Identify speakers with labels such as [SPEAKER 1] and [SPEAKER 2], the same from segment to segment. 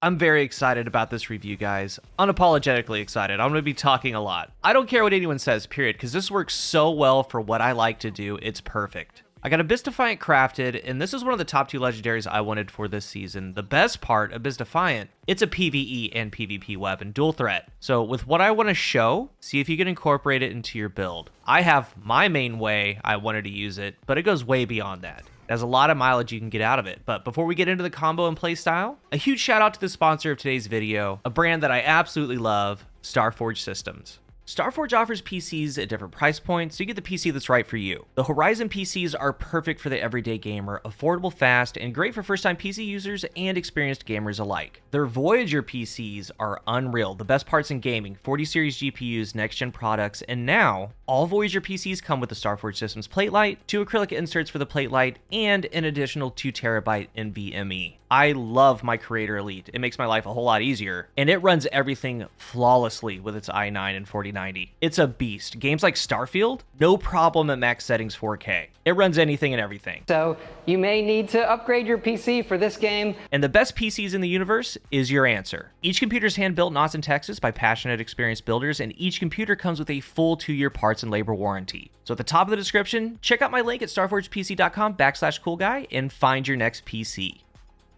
[SPEAKER 1] I'm very excited about this review, guys. Unapologetically excited. I'm going to be talking a lot. I don't care what anyone says, period, because this works so well for what I like to do. It's perfect. I got Abyss Defiant crafted, and this is one of the top 2 legendaries I wanted for this season. The best part, Abyss Defiant, it's a PvE and PvP weapon, dual threat. So with what I want to show, see if you can incorporate it into your build. I have my main way I wanted to use it, but it goes way beyond that. There's a lot of mileage you can get out of it. But before we get into the combo and playstyle, a huge shout out to the sponsor of today's video, a brand that I absolutely love, Starforge Systems. Starforge offers PCs at different price points, so you get the PC that's right for you. The Horizon PCs are perfect for the everyday gamer, affordable, fast, and great for first-time PC users and experienced gamers alike. Their Voyager PCs are unreal, the best parts in gaming, 40 series GPUs, next-gen products, and now, all Voyager PCs come with the Starforge Systems plate light, 2 acrylic inserts for the plate light, and an additional 2TB NVMe. I love my Creator Elite. It makes my life a whole lot easier, and it runs everything flawlessly with its i9 and 4090. It's a beast. Games like Starfield, no problem at max settings 4K. It runs anything and everything.
[SPEAKER 2] So you may need to upgrade your PC for this game.
[SPEAKER 1] And the best PCs in the universe is your answer. Each computer is hand-built in Austin, Texas by passionate, experienced builders, and each computer comes with a full 2-year parts and labor warranty. So at the top of the description, check out my link at starforgepc.com/CoolGuy and find your next PC.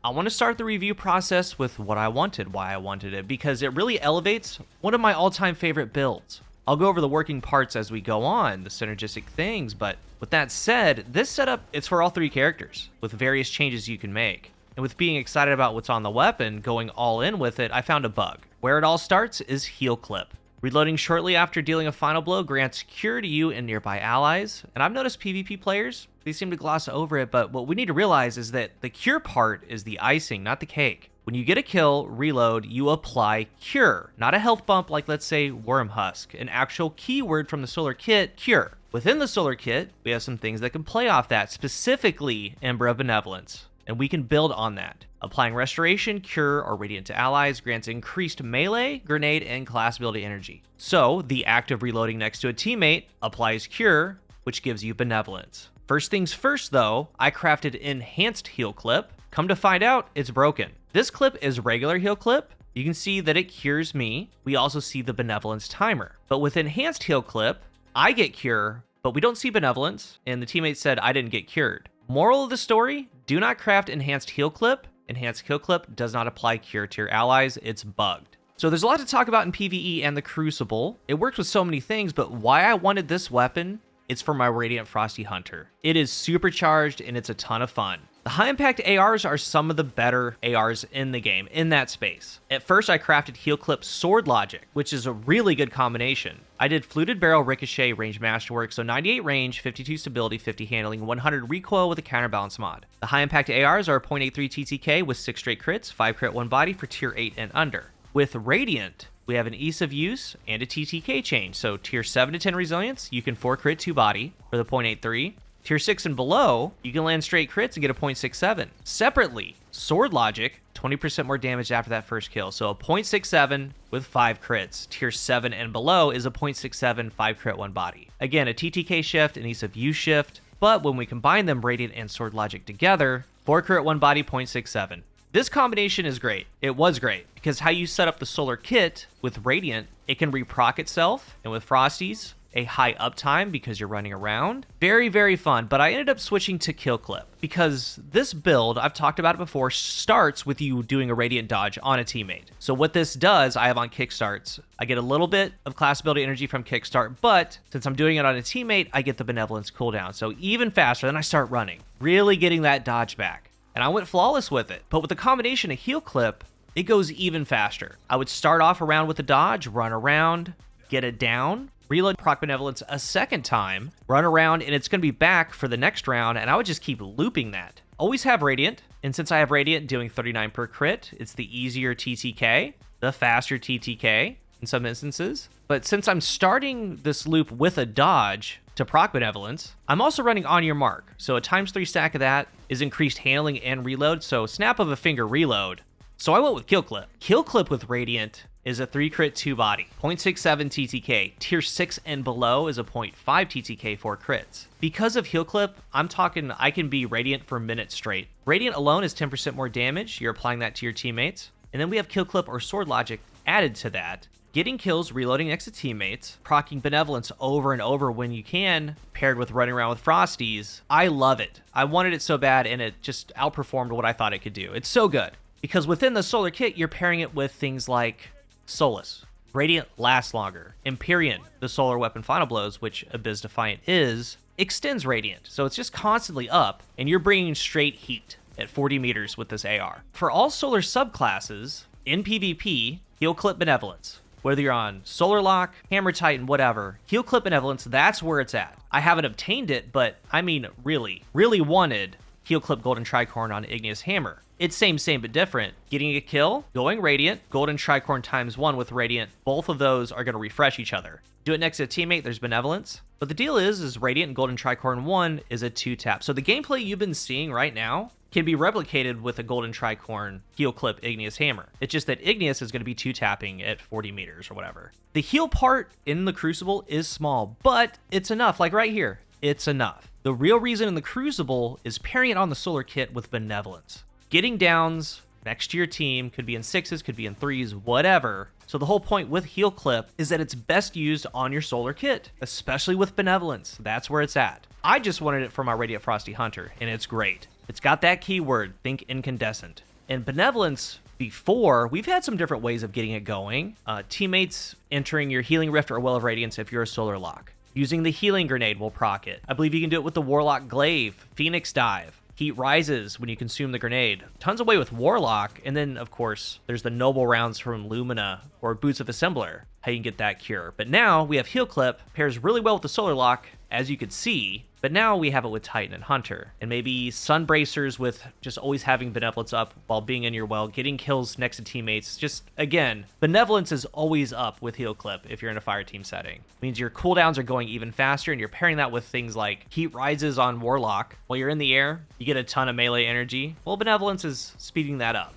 [SPEAKER 1] I want to start the review process with what I wanted, why I wanted it, because it really elevates one of my all-time favorite builds. I'll go over the working parts as we go on, the synergistic things, but with that said, this setup, it's for all 3 characters, with various changes you can make. And with being excited about what's on the weapon, going all in with it, I found a bug. Where it all starts is Heal Clip. Reloading shortly after dealing a final blow grants cure to you and nearby allies, and I've noticed PvP players, they seem to gloss over it, but what we need to realize is that the cure part is the icing, not the cake. When you get a kill, reload, you apply cure, not a health bump like, let's say, Worm Husk, an actual keyword from the Solar Kit, cure. Within the Solar Kit, we have some things that can play off that, specifically Ember of Benevolence, and we can build on that. Applying Restoration, Cure, or Radiant to allies grants increased melee, grenade, and class ability energy. So, the act of reloading next to a teammate applies Cure, which gives you Benevolence. First things first though, I crafted Enhanced Heal Clip. Come to find out, it's broken. This clip is regular Heal Clip. You can see that it cures me. We also see the Benevolence timer. But with Enhanced Heal Clip, I get Cure, but we don't see Benevolence, and the teammate said I didn't get cured. Moral of the story, do not craft Enhanced Heal Clip. Enhanced Heal Clip does not apply cure to your allies, it's bugged. So there's a lot to talk about in PvE and the Crucible. It works with so many things, but why I wanted this weapon, it's for my Radiant Frosty Hunter. It is supercharged and it's a ton of fun. The high impact ARs are some of the better ARs in the game, in that space. At first I crafted Heal Clip Sword Logic, which is a really good combination. I did Fluted Barrel Ricochet range masterwork, so 98 range, 52 stability, 50 handling, 100 recoil with a counterbalance mod. The high impact ARs are 0.83 TTK with 6 straight crits, 5 crit 1 body for tier 8 and under. With Radiant, we have an ease of use and a TTK change, so tier 7 to 10 resilience, you can 4 crit 2 body for the 0.83. Tier 6 and below, you can land straight crits and get a 0.67. Separately, Sword Logic, 20% more damage after that first kill, so a 0.67 with 5 crits. Tier 7 and below is a 0.67, 5 crit 1 body. Again, a TTK shift, an ease of use shift, but when we combine them, Radiant and Sword Logic together, 4 crit 1 body, 0.67. This combination is great. It was great, because how you set up the Solar Kit with Radiant, it can reproc itself, and with Frosties, a high uptime because you're running around. Very, very fun, but I ended up switching to Kill Clip because this build, I've talked about it before, starts with you doing a Radiant dodge on a teammate. So what this does, I have on kickstarts, I get a little bit of class ability energy from kickstart, but since I'm doing it on a teammate, I get the Benevolence cooldown. So even faster, then I start running, really getting that dodge back. And I went flawless with it, but with the combination of Heal Clip, it goes even faster. I would start off around with the dodge, run around, get it down, reload proc Benevolence a second time, run around, and it's going to be back for the next round, and I would just keep looping that. Always have Radiant, and since I have Radiant doing 39 per crit, it's the easier TTK, the faster TTK in some instances. But since I'm starting this loop with a dodge to proc Benevolence, I'm also running On Your Mark, so a ×3 stack of that is increased handling and reload, so snap of a finger reload. So I went with Kill Clip. Kill Clip with Radiant is a 3 crit 2 body, 0.67 TTK. Tier 6 and below is a 0.5 TTK for crits. Because of Heal Clip, I'm talking I can be Radiant for minutes straight. Radiant alone is 10% more damage. You're applying that to your teammates. And then we have kill clip or sword logic added to that. Getting kills, reloading next to teammates, proccing benevolence over and over when you can, paired with running around with Frosties. I love it. I wanted it so bad, and it just outperformed what I thought it could do. It's so good. Because within the Solar Kit, you're pairing it with things like Solus. Radiant lasts longer. Empyrean, the solar weapon final blows, which Abyss Defiant is, extends Radiant. So it's just constantly up, and you're bringing straight heat at 40 meters with this AR. For all solar subclasses, in PvP, heal clip benevolence. Whether you're on Solar Lock, Hammer Titan, whatever, heal clip benevolence, that's where it's at. I haven't obtained it, but I mean, really wanted heal clip golden tricorn on Igneous Hammer. It's same, but different. Getting a kill, going Radiant, golden tricorn ×1 with Radiant. Both of those are going to refresh each other. Do it next to a teammate, there's benevolence. But the deal is Radiant and golden tricorn 1 is a 2-tap. So the gameplay you've been seeing right now can be replicated with a golden tricorn heal clip Igneous Hammer. It's just that Igneous is going to be 2-tapping at 40 meters or whatever. The heal part in the Crucible is small, but it's enough. Like right here, it's enough. The real reason in the Crucible is pairing it on the Solar Kit with benevolence. Getting downs next to your team, could be in 6s, could be in 3s, whatever. So the whole point with heal clip is that it's best used on your Solar Kit, especially with benevolence. That's where it's at. I just wanted it for my Radiant Frosty Hunter, and it's great. It's got that keyword, think incandescent. And benevolence, before, we've had some different ways of getting it going. Teammates entering your Healing Rift or Well of Radiance if you're a Solar Lock. Using the Healing Grenade will proc it. I believe you can do it with the Warlock Glaive, Phoenix Dive. Heat rises when you consume the grenade. Tons away with Warlock, and then, of course, there's the Noble Rounds from Lumina or Boots of Assembler, how you can get that cure. But now we have Heal Clip, pairs really well with the Solar Lock, as you could see, but now we have it with Titan and Hunter. And maybe Sun Bracers with just always having Benevolence up while being in your well, getting kills next to teammates. Just, again, Benevolence is always up with Heal Clip if you're in a fire team setting. It means your cooldowns are going even faster, and you're pairing that with things like Heat Rises on Warlock. While you're in the air, you get a ton of melee energy. Well, Benevolence is speeding that up.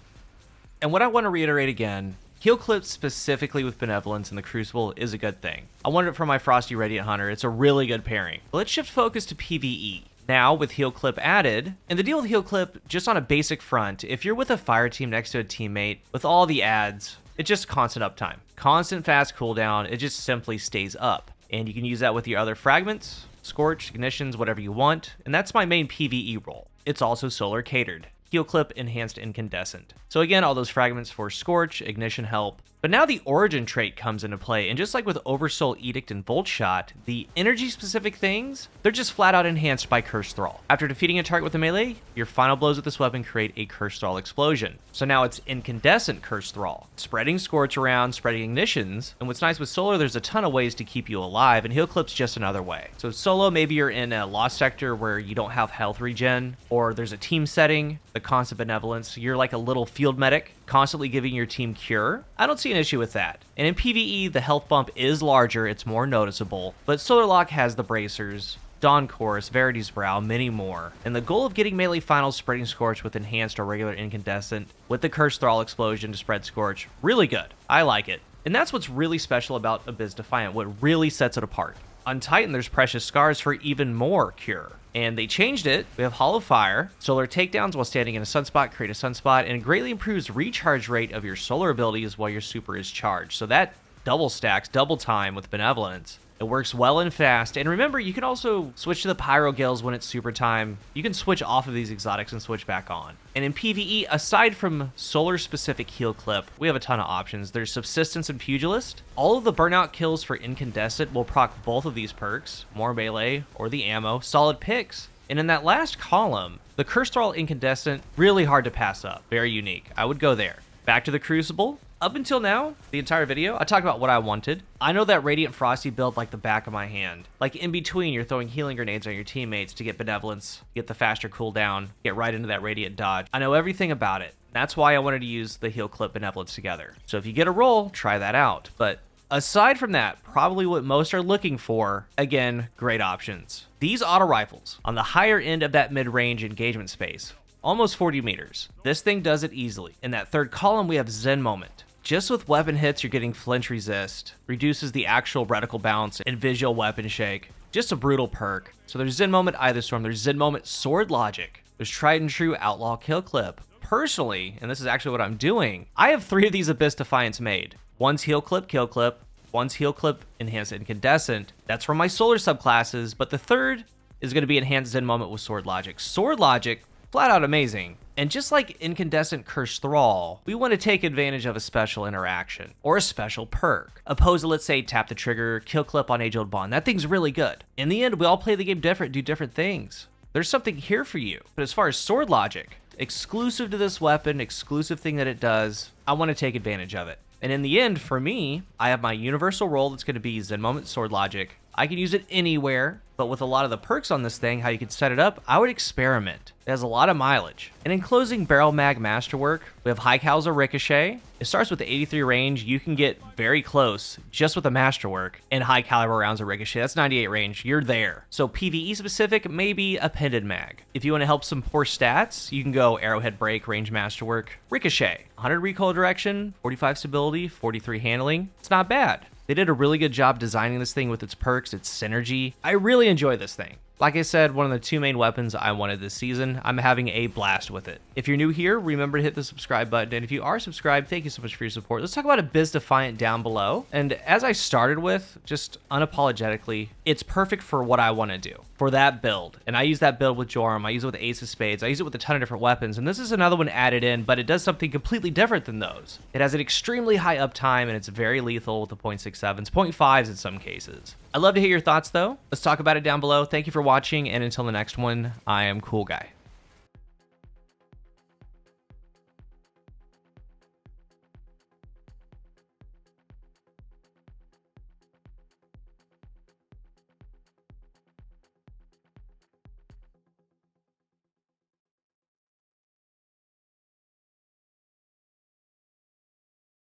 [SPEAKER 1] And what I want to reiterate again, Heal Clip specifically with Benevolence in the Crucible is a good thing. I wanted it for my Frosty Radiant Hunter. It's a really good pairing. But let's shift focus to PvE. Now with Heal Clip added, and the deal with Heal Clip, just on a basic front, if you're with a fire team next to a teammate, with all the adds, it's just constant uptime. Constant fast cooldown, it just simply stays up. And you can use that with your other fragments, Scorch, Ignitions, whatever you want, and that's my main PvE role. It's also solar catered. Heal Clip, Enhanced Incandescent. So again, all those fragments for Scorch, Ignition help. But now the Origin trait comes into play, and just like with Oversoul Edict and Volt Shot, the energy-specific things, they're just flat-out enhanced by Cursed Thrall. After defeating a target with a melee, your final blows with this weapon create a Cursed Thrall explosion. So now it's Incandescent Cursed Thrall, spreading Scorch around, spreading Ignitions, and what's nice with Solar, there's a ton of ways to keep you alive, and Heal Clip's just another way. So solo, maybe you're in a Lost Sector where you don't have health regen, or there's a team setting, the constant benevolence, you're like a little field medic, constantly giving your team cure. I don't see an issue with that. And in PvE, the health bump is larger, it's more noticeable, but Solar Lock has the bracers, Dawn Chorus, Verity's Brow, many more. And the goal of getting melee finals spreading Scorch with enhanced or regular incandescent, with the Cursed Thrall explosion to spread Scorch, really good. I like it. And that's what's really special about Abyss Defiant, what really sets it apart. On Titan, there's Precious Scars for even more cure. And they changed it. We have Hollow Fire, solar takedowns while standing in a sunspot, create a sunspot, and it greatly improves recharge rate of your solar abilities while your super is charged. So that double stacks, double time with Benevolence. It works well and fast. And remember, you can also switch to the Pyro Gales when it's super time. You can switch off of these exotics and switch back on. And in PvE, aside from solar-specific Heal Clip, we have a ton of options. There's Subsistence and Pugilist. All of the burnout kills for Incandescent will proc both of these perks, more melee or the ammo, solid picks. And in that last column, the Cursed Thrall Incandescent, really hard to pass up. Very unique. I would go there. Back to the Crucible. Up until now, the entire video, I talked about what I wanted. I know that Radiant Frosty build like the back of my hand. Like in between, you're throwing healing grenades on your teammates to get Benevolence, get the faster cooldown, get right into that Radiant dodge. I know everything about it. That's why I wanted to use the Heal Clip Benevolence together. So if you get a roll, try that out. But aside from that, probably what most are looking for, again, great options. These auto rifles on the higher end of that mid-range engagement space, almost 40 meters. This thing does it easily. In that third column, we have Zen Moment. Just with weapon hits, you're getting flinch resist, reduces the actual reticle bounce and visual weapon shake. Just a brutal perk. So there's Zen Moment Either Storm, there's Zen Moment Sword Logic, there's Tried and True Outlaw Kill Clip, personally, and this is actually what I'm doing, I have 3 of these Abyss Defiants made. One's heal clip, kill clip, one's heal clip, enhanced incandescent. That's from my solar subclasses, but the third is going to be enhanced Zen Moment with Sword Logic. Sword Logic, flat out amazing. And just like Incandescent Cursed Thrall, we want to take advantage of a special interaction or a special perk. Opposed to, let's say, tap the trigger, kill clip on Age-Old Bond. That thing's really good. In the end, we all play the game different, do different things. There's something here for you. But as far as Sword Logic, exclusive to this weapon, exclusive thing that it does, I want to take advantage of it. And in the end, for me, I have my universal role that's going to be Zen Moment Sword Logic. I can use it anywhere, but with a lot of the perks on this thing, how you can set it up, I would experiment. It has a lot of mileage. And in closing Barrel Mag Masterwork, we have High Cal's a Ricochet. It starts with the 83 range. You can get very close just with the Masterwork, and High Caliber rounds a Ricochet. That's 98 range. You're there. So PvE specific, maybe a Pendant Mag. If you want to help some poor stats, you can go Arrowhead Break, Range Masterwork, Ricochet. 100 recoil direction, 45 stability, 43 handling. It's not bad. They did a really good job designing this thing with its perks, its synergy. I really enjoy this thing. Like I said, one of the 2 main weapons I wanted this season. I'm having a blast with it. If you're new here, remember to hit the subscribe button. And if you are subscribed, thank you so much for your support. Let's talk about Abyss Defiant down below. And as I started with, just unapologetically, it's perfect for what I want to do. For that build. And I use that build with Joram. I use it with Ace of Spades. I use it with a ton of different weapons. And this is another one added in, but it does something completely different than those. It has an extremely high uptime, and it's very lethal with the 0.67s, 0.5s in some cases. I'd love to hear your thoughts, though. Let's talk about it down below. Thank you for watching, and until the next one, I am CoolGuy.